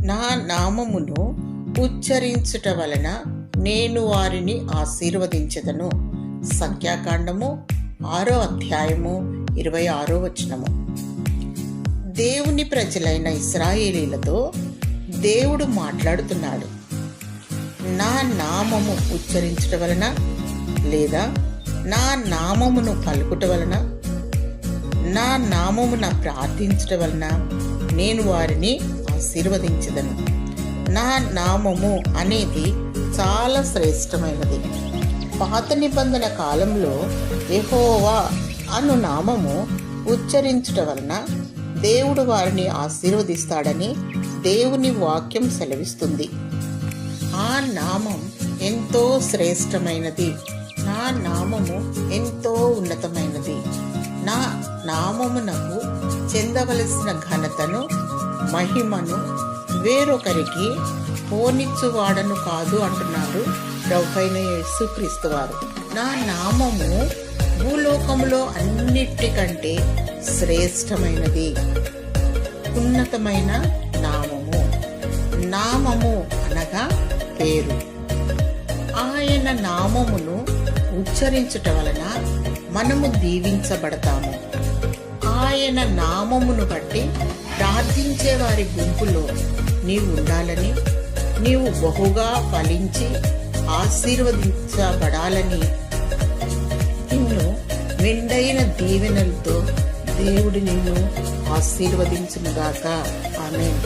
నా నామమును ఉచ్చరించుట వలన నేను వారిని ఆశీర్వదించెదను. సంఖ్యాకాండము 6వ అధ్యాయము 26వ వచనము. దేవుని ప్రజలైన ఇశ్రాయేలీలతో దేవుడు మాట్లాడుతున్నాడు. నా నామము ఉచ్చరించుట వలన లేదా నా నామమును పలుకుట వలన, నా నామమున ప్రార్థించుట వలన నేను వారిని ఆశీర్వదించదను. నా నామము అనేది చాలా శ్రేష్టమైనది. పాత నిబంధన కాలంలో యెహోవా అను నామము ఉచ్చరించుట వలన దేవుడు వారిని ఆశీర్వదిస్తాడని దేవుని వాక్యం సెలవిస్తుంది. ఆ నామం ఎంతో శ్రేష్టమైనది. నా నామము ఎంతో ఉన్నతమైనది. నా నామమునకు చెందవలసిన ఘనతను, మహిమను వేరొకరికి పోనిచ్చువాడను కాదు అంటున్నాడు ప్రభువైన యేసుక్రీస్తు వారు. నా నామము భూలోకములో అన్నిటికంటే శ్రేష్టమైనది, ఉన్నతమైన నామము. నామము అనగా పేరు. ఆయన నామమును ఉచ్చరించుట వలన మనము దీవించబడతాము. ఆయన నామమును బట్టి ప్రార్థించే వారి గుంపులో నీవు ఉండాలని, నీవు బహుగా ఫలించి ఆశీర్వదించబడాలని నిన్ను మెండైన దీవెనలతో దేవుడు నిన్ను ఆశీర్వదించునుగాక. ఆమేన్.